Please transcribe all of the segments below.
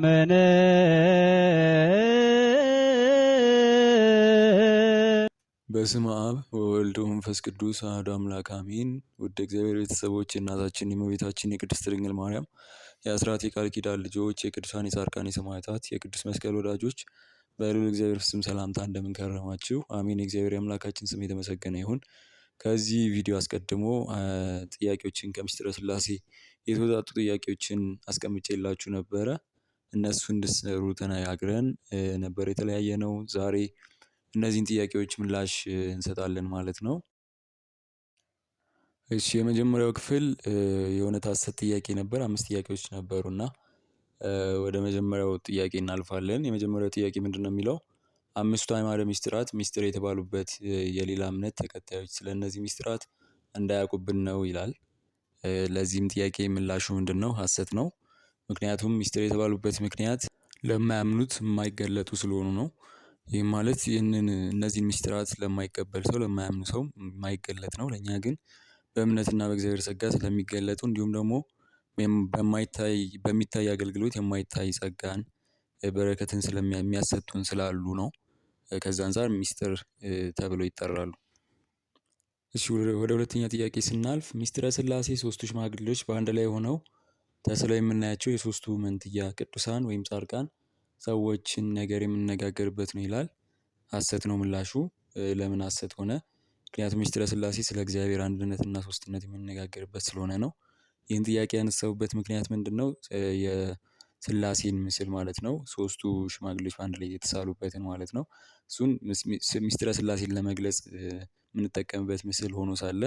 አመነ። በስመ አብ ወወልድ ወመንፈስ ቅዱስ አሐዱ አምላክ አሜን። ውድ እግዚአብሔር ቤተሰቦች፣ የእናታችን የእመቤታችን የቅድስት ድንግል ማርያም የአስራት የቃል ኪዳን ልጆች፣ የቅዱሳን የጻድቃን የሰማዕታት የቅዱስ መስቀል ወዳጆች በልዑል እግዚአብሔር ስም ሰላምታ እንደምን ከረማችሁ? አሜን። የእግዚአብሔር የአምላካችን ስም የተመሰገነ ይሁን። ከዚህ ቪዲዮ አስቀድሞ ጥያቄዎችን ከምስጢረ ሥላሴ የተወጣጡ ጥያቄዎችን አስቀምጬላችሁ ነበረ። እነሱ እንድትሰሩ ተነጋግረን ነበር የተለያየ ነው። ዛሬ እነዚህን ጥያቄዎች ምላሽ እንሰጣለን ማለት ነው። እሺ፣ የመጀመሪያው ክፍል የእውነት ሐሰት ጥያቄ ነበር። 5 ጥያቄዎች ነበሩና ወደ መጀመሪያው ጥያቄ እናልፋለን። የመጀመሪያው ጥያቄ ምንድነው የሚለው? አምስቱ አዕማደ ምስጢራት ምስጢር የተባሉበት የሌላ እምነት ተከታዮች ስለ እነዚህ ምስጢራት እንዳያውቁብን ነው ይላል። ለዚህም ጥያቄ ምላሹ ምንድነው? ሐሰት ነው። ምክንያቱም ምስጢር የተባሉበት ምክንያት ለማያምኑት የማይገለጡ ስለሆኑ ነው። ይህም ማለት እነዚህን ምስጢራት ለማይቀበል ሰው፣ ለማያምን ሰው የማይገለጥ ነው። ለእኛ ግን በእምነትና በእግዚአብሔር ጸጋ ስለሚገለጡ እንዲሁም ደግሞ በሚታይ አገልግሎት የማይታይ ጸጋን በረከትን ስለሚያሰጡን ስላሉ ነው። ከዛ አንፃር ምስጢር ተብለው ይጠራሉ። እሺ፣ ወደ ሁለተኛ ጥያቄ ስናልፍ ምስጢረ ሥላሴ ሶስቱ ሽማግሌዎች በአንድ ላይ ሆነው ተስለው የምናያቸው የሶስቱ መንትያ ቅዱሳን ወይም ጻድቃን ሰዎችን ነገር የምንነጋገርበት ነው ይላል። ሐሰት ነው ምላሹ። ለምን ሐሰት ሆነ? ምክንያቱም ምስጢረ ሥላሴ ስለ እግዚአብሔር አንድነትና ሶስትነት የምንነጋገርበት ስለሆነ ነው። ይህን ጥያቄ ያነሳሁበት ምክንያት ምንድነው? የሥላሴን ምስል ማለት ነው። ሶስቱ ሽማግሌዎች በአንድ ላይ የተሳሉበትን ማለት ነው። እሱን ምስጢረ ሥላሴን ለመግለጽ የምንጠቀምበት ምስል ሆኖ ሳለ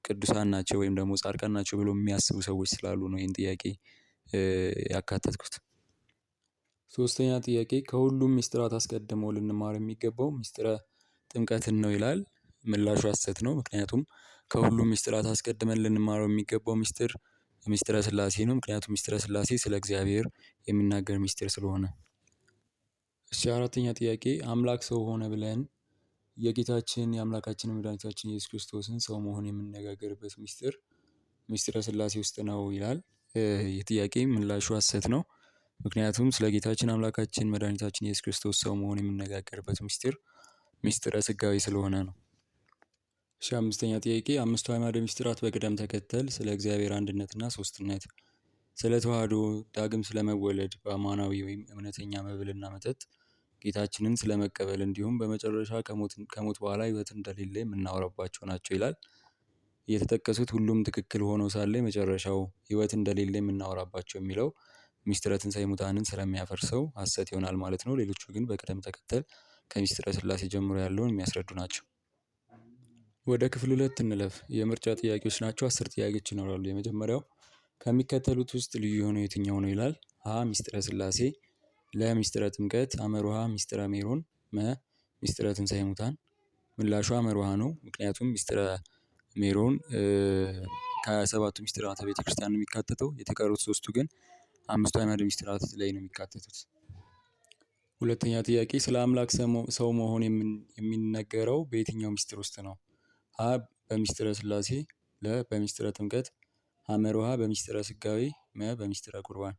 ቅዱሳን ናቸው ወይም ደግሞ ጻድቃን ናቸው ብለው የሚያስቡ ሰዎች ስላሉ ነው ይህን ጥያቄ ያካተትኩት። ሶስተኛ ጥያቄ ከሁሉም ምስጢራት አስቀድመው ልንማር የሚገባው ምስጢረ ጥምቀትን ነው ይላል። ምላሹ ሐሰት ነው። ምክንያቱም ከሁሉም ምስጢራት አስቀድመን ልንማረው የሚገባው ምስጢረ ሥላሴ ነው። ምክንያቱም ምስጢረ ሥላሴ ስለ እግዚአብሔር የሚናገር ምስጢር ስለሆነ። እሺ፣ አራተኛ ጥያቄ አምላክ ሰው ሆነ ብለን የጌታችን የአምላካችን መድኃኒታችን ኢየሱስ ክርስቶስን ሰው መሆን የምንነጋገርበት ምስጢረ ሥላሴ ውስጥ ነው ይላል። ይህ ጥያቄ ምላሹ ሐሰት ነው። ምክንያቱም ስለ ጌታችን አምላካችን መድኃኒታችን ኢየሱስ ክርስቶስ ሰው መሆን የምንነጋገርበት ምስጢረ ሥጋዌ ስለሆነ ነው። እሺ፣ አምስተኛ ጥያቄ አምስቱ አዕማደ ምስጢራት በቅደም ተከተል ስለ እግዚአብሔር አንድነትና ሶስትነት፣ ስለ ተዋህዶ፣ ዳግም ስለመወለድ፣ በአማናዊ ወይም እውነተኛ መብልና መጠጥ፣ ጌታችንን ስለመቀበል እንዲሁም በመጨረሻ ከሞት በኋላ ሕይወት እንደሌለ የምናወራባቸው ናቸው ይላል። የተጠቀሱት ሁሉም ትክክል ሆኖ ሳለ መጨረሻው ሕይወት እንደሌለ የምናወራባቸው የሚለው ምስጢረ ትንሣኤ ሙታንን ስለሚያፈርሰው ሐሰት ይሆናል ማለት ነው። ሌሎቹ ግን በቅደም ተከተል ከምስጢረ ሥላሴ ጀምሮ ያለውን የሚያስረዱ ናቸው። ወደ ክፍል 2 እንለፍ። የምርጫ ጥያቄዎች ናቸው። 10 ጥያቄዎች ይኖራሉ። የመጀመሪያው ከሚከተሉት ውስጥ ልዩ የሆነው የትኛው ነው ይላል። ሀ ምስጢረ ሥላሴ፣ ለ ምስጢረ ጥምቀት፣ ሐመርሃ ምስጢረ ሜሮን፣ መ ምስጢረ ትንሣኤ ሙታን። ምላሹ ሐመርሃ ነው። ምክንያቱም ምስጢረ ሜሮን ከ27ቱ ምስጢራተ ቤተ ክርስቲያን ነው የሚካተተው። የተቀሩት ሶስቱ ግን አምስቱ አዕማደ ምስጢራት ላይ ነው የሚካተቱት። ሁለተኛ ጥያቄ ስለ አምላክ ሰው መሆን የሚነገረው በየትኛው ምስጢር ውስጥ ነው? ሀ በምስጢረ ሥላሴ፣ ለ በምስጢረ ጥምቀት፣ ሐመርሃ በምስጢረ ሥጋዌ፣ መ በምስጢረ ቁርባን።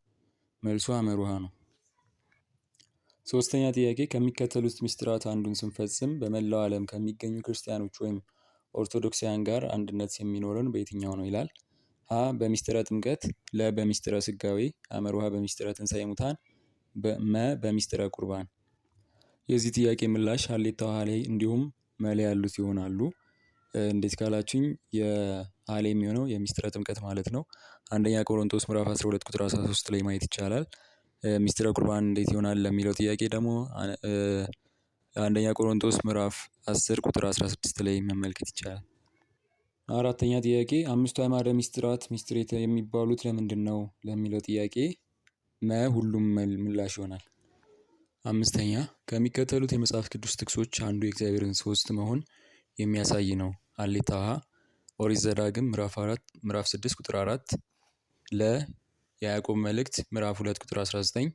መልሱ ሐመርሃ ነው። ሶስተኛ ጥያቄ ከሚከተሉት ምስጢራት አንዱን ስንፈጽም በመላው ዓለም ከሚገኙ ክርስቲያኖች ወይም ኦርቶዶክሳውያን ጋር አንድነት የሚኖረን በየትኛው ነው ይላል። ሀ በምስጢረ ጥምቀት፣ ለ በምስጢረ ሥጋዌ፣ ሐመርሃ በምስጢረ ትንሣኤ ሙታን፣ መ በምስጢረ ቁርባን። የዚህ ጥያቄ ምላሽ ሀሌታ ሀሌ እንዲሁም መሌ ያሉት ይሆናሉ። እንዴት ካላችሁኝ የሀሌ የሚሆነው የምስጢረ ጥምቀት ማለት ነው። አንደኛ ቆሮንቶስ ምዕራፍ 12 ቁጥር 13 ላይ ማየት ይቻላል። ምስጢረ ቁርባን እንዴት ይሆናል ለሚለው ጥያቄ ደግሞ አንደኛ ቆሮንቶስ ምዕራፍ 10 ቁጥር 16 ላይ መመልከት ይቻላል። አራተኛ ጥያቄ አምስቱ አዕማደ ምስጢራት ምስጢር የሚባሉት ለምንድን ነው ለሚለው ጥያቄ መ ሁሉም ምላሽ ይሆናል። አምስተኛ ከሚከተሉት የመጽሐፍ ቅዱስ ጥቅሶች አንዱ የእግዚአብሔርን ሶስት መሆን የሚያሳይ ነው። ሀሌታ ሀ ኦሪት ዘዳግም ምዕራፍ 6 ቁጥር 4፣ ለ የያዕቆብ መልእክት ምዕራፍ 2 ቁጥር 19፣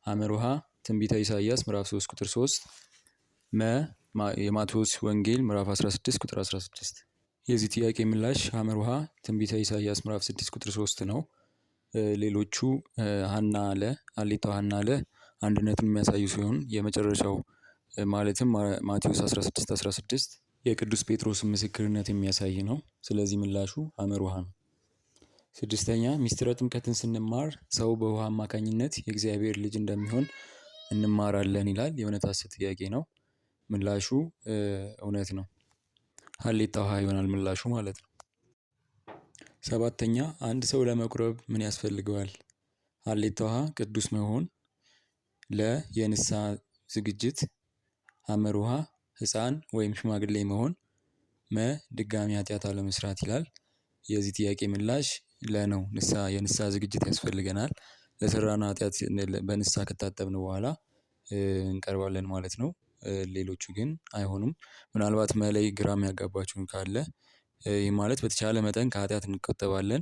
ሐመርሃ ትንቢተ ኢሳይያስ ምዕራፍ 3 ቁጥር 3፣ መ የማቴዎስ ወንጌል ምዕራፍ 16 ቁጥር 16። የዚህ ጥያቄ ምላሽ ሐመርሃ ትንቢተ ኢሳይያስ ምዕራፍ 6 ቁጥር 3 ነው። ሌሎቹ ሀና ለ ሀሌታው ሀና ለ አንድነትን የሚያሳዩ ሲሆን የመጨረሻው ማለትም ማቴዎስ 16:16 የቅዱስ ጴጥሮስን ምስክርነት የሚያሳይ ነው። ስለዚህ ምላሹ ሐመርውሃ ነው። ስድስተኛ ሚስጥረ ጥምቀትን ስንማር ሰው በውሃ አማካኝነት የእግዚአብሔር ልጅ እንደሚሆን እንማራለን ይላል። የእውነት ሐሰት ጥያቄ ነው። ምላሹ እውነት ነው። ሀሌታ ውሃ ይሆናል ምላሹ ማለት ነው። ሰባተኛ አንድ ሰው ለመቁረብ ምን ያስፈልገዋል? ሀሌታ ውሃ ቅዱስ መሆን፣ ለ የንስሐ ዝግጅት፣ ሐመርውሃ ህፃን ወይም ሽማግሌ መሆን፣ መ ድጋሚ ኃጢአት አለመስራት ይላል። የዚህ ጥያቄ ምላሽ ለነው የንስሐ ዝግጅት ያስፈልገናል። ለሰራነው ኃጢአት በንስሐ ከታጠብን በኋላ እንቀርባለን ማለት ነው። ሌሎቹ ግን አይሆኑም። ምናልባት መላይ ግራ የሚያጋባችሁን ካለ ይህ ማለት በተቻለ መጠን ከኃጢአት እንቆጠባለን።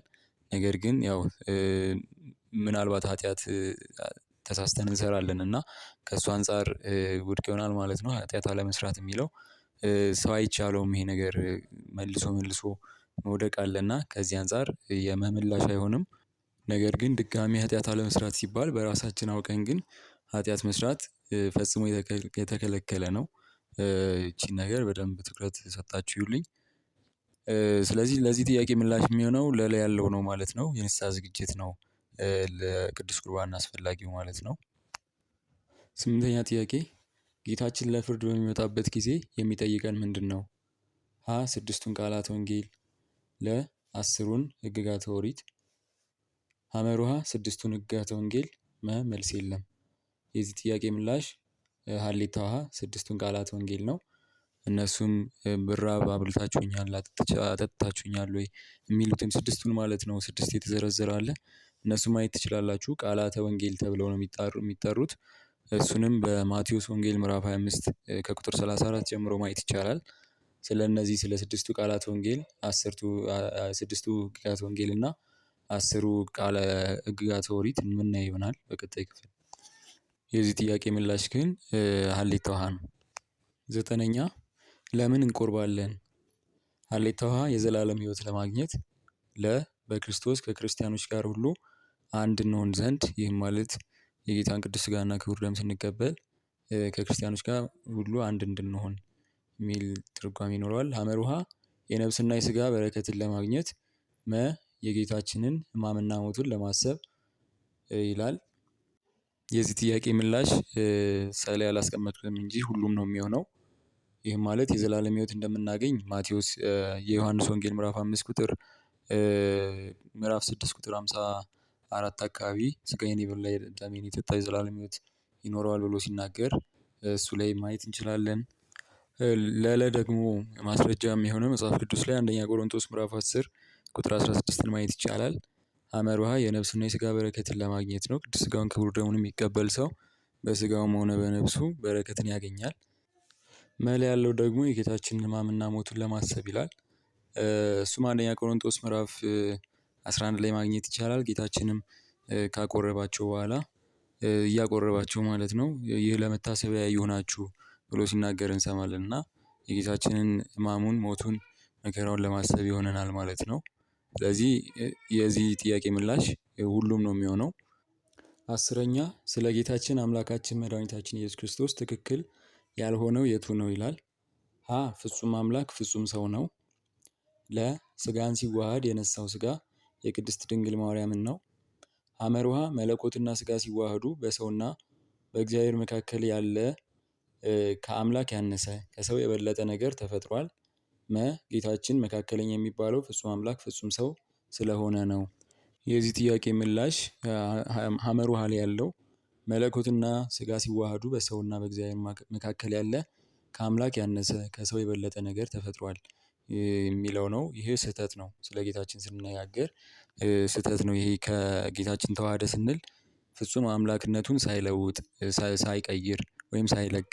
ነገር ግን ያው ምናልባት ኃጢአት ተሳስተን እንሰራለን እና ከእሱ አንፃር ውድቅ ይሆናል ማለት ነው። ኃጢአት አለመስራት የሚለው ሰው አይቻለውም ይሄ ነገር መልሶ መልሶ መውደቅ አለና ከዚህ አንፃር የመ ምላሽ አይሆንም። ነገር ግን ድጋሚ ኃጢአት አለመስራት ሲባል በራሳችን አውቀን ግን ኃጢአት መስራት ፈጽሞ የተከለከለ ነው። ይቺን ነገር በደንብ ትኩረት ሰጥታችሁ እዩልኝ። ስለዚህ ለዚህ ጥያቄ ምላሽ የሚሆነው ለለ ያለው ነው ማለት ነው። የንስሃ ዝግጅት ነው ለቅዱስ ቁርባን አስፈላጊው ማለት ነው። ስምንተኛ ጥያቄ ጌታችን ለፍርድ በሚመጣበት ጊዜ የሚጠይቀን ምንድነው? ሀ ስድስቱን ቃላት ወንጌል፣ ለ አስሩን ህግጋተ ኦሪት፣ ሐመርውሃ ስድስቱን ህግጋተ ወንጌል፣ መ መልስ የለም። የዚህ ጥያቄ ምላሽ ሀሌታ ውሃ ስድስቱን ቃላት ወንጌል ነው። እነሱም ብራብ አብልታችሁኛል፣ አጠጥታችሁኛል ወይ የሚሉትን ስድስቱን ማለት ነው። ስድስት የተዘረዘረ አለ። እነሱን ማየት ትችላላችሁ። ቃላተ ወንጌል ተብለው ነው የሚጠሩት። እሱንም በማቴዎስ ወንጌል ምዕራፍ 25 ከቁጥር 34 ጀምሮ ማየት ይቻላል። ስለእነዚህ ስለ ስድስቱ ቃላት ወንጌል ስድስቱ ህግጋተ ወንጌል እና አስሩ ቃለ ህግጋተ ኦሪት የምናይ ይሆናል በቀጣይ ክፍል። የዚህ ጥያቄ ምላሽ ግን ሀሌታ ውሃ ነው። ዘጠነኛ ለምን እንቆርባለን? ሀሌታ ውሃ የዘላለም ህይወት ለማግኘት፣ ለ በክርስቶስ ከክርስቲያኖች ጋር ሁሉ አንድ እንሆን ዘንድ ይህም ማለት የጌታን ቅዱስ ስጋና ክቡር ደም ስንቀበል ከክርስቲያኖች ጋር ሁሉ አንድ እንድንሆን የሚል ትርጓሜ ይኖረዋል። ሐመርውሃ የነፍስና የስጋ በረከትን ለማግኘት፣ መ የጌታችንን ህማምና ሞቱን ለማሰብ ይላል። የዚህ ጥያቄ ምላሽ ላይ አላስቀመጥኩትም እንጂ ሁሉም ነው የሚሆነው። ይህም ማለት የዘላለም ህይወት እንደምናገኝ ማቴዎስ የዮሐንስ ወንጌል ምዕራፍ 5 ቁጥር ምዕራፍ 6 ቁጥር 54 አካባቢ ስጋዬን የበላ ደሜን የጠጣ የዘላለም ህይወት ይኖረዋል ብሎ ሲናገር እሱ ላይ ማየት እንችላለን። ለለ ደግሞ ማስረጃ የሚሆነው መጽሐፍ ቅዱስ ላይ አንደኛ ቆሮንጦስ ምዕራፍ 10 ቁጥር 16ን ማየት ይቻላል። ሐመርውሃ የነፍስና የስጋ በረከትን ለማግኘት ነው። ቅዱስ ስጋውን ክቡር ደሙን የሚቀበል ሰው በስጋውም ሆነ በነፍሱ በረከትን ያገኛል። መለ ያለው ደግሞ የጌታችንን ህማምና ሞቱን ለማሰብ ይላል። እሱም አንደኛ ቆሮንጦስ ምዕራፍ 11 ላይ ማግኘት ይቻላል። ጌታችንም ካቆረባቸው በኋላ እያቆረባቸው ማለት ነው ይህ ለመታሰቢያ ይሁናችሁ ብሎ ሲናገር እንሰማለን እና የጌታችንን ህማሙን ሞቱን መከራውን ለማሰብ ይሆነናል ማለት ነው። ስለዚህ የዚህ ጥያቄ ምላሽ ሁሉም ነው የሚሆነው። አስረኛ ስለ ጌታችን አምላካችን መድኃኒታችን ኢየሱስ ክርስቶስ ትክክል ያልሆነው የቱ ነው ይላል። ሀ ፍጹም አምላክ ፍጹም ሰው ነው። ለ ስጋን ሲዋሃድ የነሳው ስጋ የቅድስት ድንግል ማርያምን ነው። ሐመርውሃ መለኮትና ስጋ ሲዋሃዱ በሰውና በእግዚአብሔር መካከል ያለ ከአምላክ ያነሰ ከሰው የበለጠ ነገር ተፈጥሯል። መ ጌታችን መካከለኛ የሚባለው ፍጹም አምላክ ፍጹም ሰው ስለሆነ ነው። የዚህ ጥያቄ ምላሽ ሐመርውሃ ላይ ያለው መለኮትና ስጋ ሲዋሃዱ በሰውና በእግዚአብሔር መካከል ያለ ከአምላክ ያነሰ ከሰው የበለጠ ነገር ተፈጥሯል የሚለው ነው። ይሄ ስህተት ነው። ስለ ጌታችን ስንነጋገር ስህተት ነው። ይሄ ከጌታችን ተዋሃደ ስንል ፍጹም አምላክነቱን ሳይለውጥ ሳይቀይር ወይም ሳይለቅ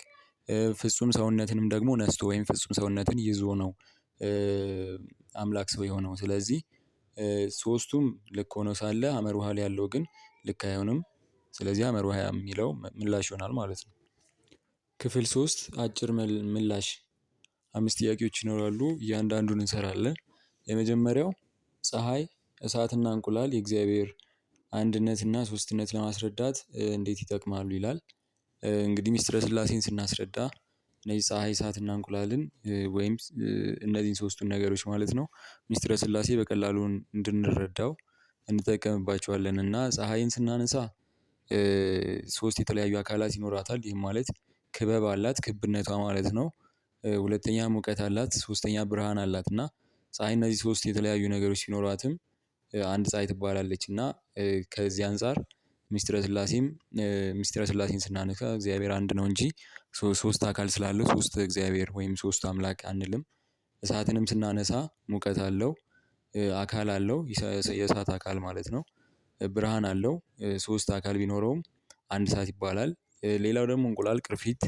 ፍጹም ሰውነትንም ደግሞ ነስቶ ወይም ፍጹም ሰውነትን ይዞ ነው አምላክ ሰው የሆነው። ስለዚህ ሶስቱም ልክ ሆኖ ሳለ ሐመርውሃ ላይ ያለው ግን ልክ አይሆንም። ስለዚህ ሐመርውሃ የሚለው ምላሽ ይሆናል ማለት ነው። ክፍል 3 አጭር ምላሽ 5 ጥያቄዎች ይኖራሉ። እያንዳንዱን እንሰራለን። የመጀመሪያው ፀሀይ እሳትና እንቁላል የእግዚአብሔር አንድነትና ሶስትነት ለማስረዳት እንዴት ይጠቅማሉ ይላል። እንግዲህ ሚስጥረ ስላሴን ስናስረዳ እነዚህ ፀሀይ እሳትና እንቁላልን ወይም እነዚህን ሶስቱን ነገሮች ማለት ነው ሚስጥረ ስላሴ በቀላሉ እንድንረዳው እንጠቀምባቸዋለን። እና ፀሀይን ስናነሳ ሶስት የተለያዩ አካላት ይኖራታል ይህም ማለት ክበብ አላት ክብነቷ ማለት ነው። ሁለተኛ ሙቀት አላት ሶስተኛ ብርሃን አላት እና ፀሀይ እነዚህ ሶስት የተለያዩ ነገሮች ሲኖሯትም አንድ ፀሀይ ትባላለች። እና ከዚህ አንፃር ሚስጥረ ስላሴን ስናነሳ እግዚአብሔር አንድ ነው እንጂ ሶስት አካል ስላለው ሶስት እግዚአብሔር ወይም ሶስት አምላክ አንልም። እሳትንም ስናነሳ ሙቀት አለው አካል አለው የእሳት አካል ማለት ነው። ብርሃን አለው ሶስት አካል ቢኖረውም አንድ እሳት ይባላል። ሌላው ደግሞ እንቁላል ቅርፊት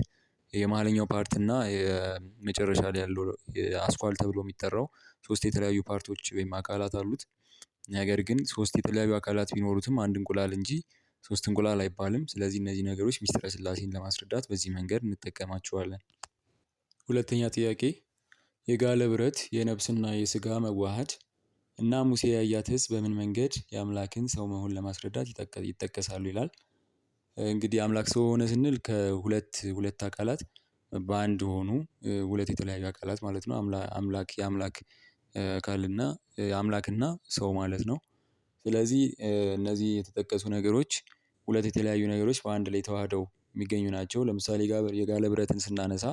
የመሃለኛው ፓርት እና የመጨረሻ ላይ ያለው አስኳል ተብሎ የሚጠራው ሶስት የተለያዩ ፓርቶች ወይም አካላት አሉት። ነገር ግን ሶስት የተለያዩ አካላት ቢኖሩትም አንድ እንቁላል እንጂ ሶስት እንቁላል አይባልም። ስለዚህ እነዚህ ነገሮች ሚስጥረ ስላሴን ለማስረዳት በዚህ መንገድ እንጠቀማቸዋለን። ሁለተኛ ጥያቄ የጋለ ብረት የነፍስና የስጋ መዋሃድ እና ሙሴ ያያት ሕዝብ በምን መንገድ የአምላክን ሰው መሆን ለማስረዳት ይጠቀሳሉ ይላል። እንግዲህ አምላክ ሰው ሆነ ስንል ከሁለት አካላት በአንድ ሆኑ ሁለት የተለያዩ አካላት ማለት ነው። አምላክ የአምላክ አካልና አምላክና ሰው ማለት ነው። ስለዚህ እነዚህ የተጠቀሱ ነገሮች ሁለት የተለያዩ ነገሮች በአንድ ላይ ተዋህደው የሚገኙ ናቸው። ለምሳሌ የጋለ ብረትን ስናነሳ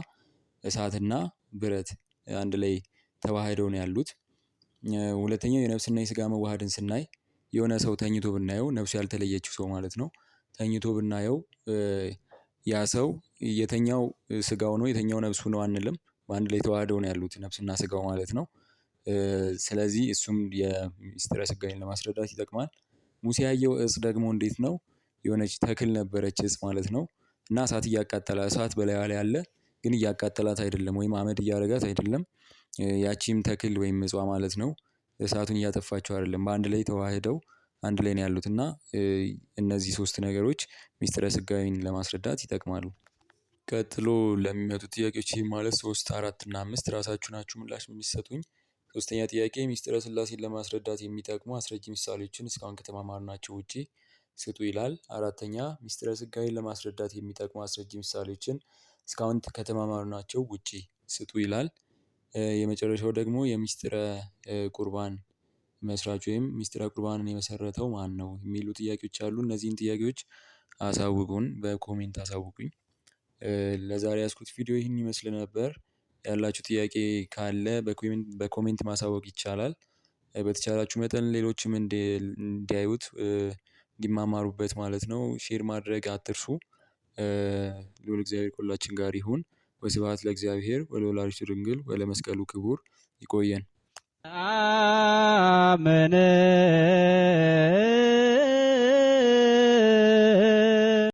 እሳትና ብረት አንድ ላይ ተዋህደው ነው ያሉት። ሁለተኛው የነፍስና የስጋ መዋሃድን ስናይ የሆነ ሰው ተኝቶ ብናየው ነፍሱ ያልተለየችው ሰው ማለት ነው። ተኝቶ ብናየው ያ ሰው የተኛው ስጋው ነው የተኛው ነፍሱ ነው አንልም በአንድ ላይ ተዋህደው ነው ያሉት ነፍስና ስጋው ማለት ነው። ስለዚህ እሱም የሚስጥረ ስጋዌን ለማስረዳት ይጠቅማል። ሙሴ ያየው እፅ ደግሞ እንዴት ነው? የሆነች ተክል ነበረች እፅ ማለት ነው። እና እሳት እያቃጠለ እሳት በላይዋ ላይ አለ ግን እያቃጠላት አይደለም ወይም አመድ እያደረጋት አይደለም። ያቺም ተክል ወይም እጿ ማለት ነው እሳቱን እያጠፋቸው አይደለም በአንድ ላይ ተዋህደው አንድ ላይ ነው ያሉት። እና እነዚህ ሶስት ነገሮች ሚስጥረ ስጋዌን ለማስረዳት ይጠቅማሉ። ቀጥሎ ለሚመጡ ጥያቄዎች ይህ ማለት 3 4 እና 5 ራሳችሁ ናችሁ ምላሽ የሚሰጡኝ። ሶስተኛ ጥያቄ ሚስጥረ ስላሴን ለማስረዳት የሚጠቅሙ አስረጂ ምሳሌዎችን እስካሁን ከተማማርናቸው ውጪ ስጡ ይላል። አራተኛ ሚስጥረ ስጋዌን ለማስረዳት የሚጠቅሙ አስረጂ ምሳሌዎችን እስካሁን ከተማማርናቸው ውጪ ስጡ ይላል። የመጨረሻው ደግሞ የሚስጥረ ቁርባን መስራች ወይም ሚስጥረ ቁርባንን የመሰረተው ማነው? የሚሉ ጥያቄዎች አሉ እነዚህን ጥያቄዎች አሳውቁን በኮሜንት አሳውቁኝ። ለዛሬ ያዝኩት ቪዲዮ ይህን ይመስል ነበር። ያላችሁ ጥያቄ ካለ በኮሜንት ማሳወቅ ይቻላል። በተቻላችሁ መጠን ሌሎችም እንዲያዩት እንዲማማሩበት ማለት ነው ሼር ማድረግ አትርሱ። ልዑል እግዚአብሔር ከሁላችን ጋር ይሁን። ወስብሐት ለእግዚአብሔር ወለወላዲቱ ድንግል ወለመስቀሉ ክቡር። ይቆየን። አሜን።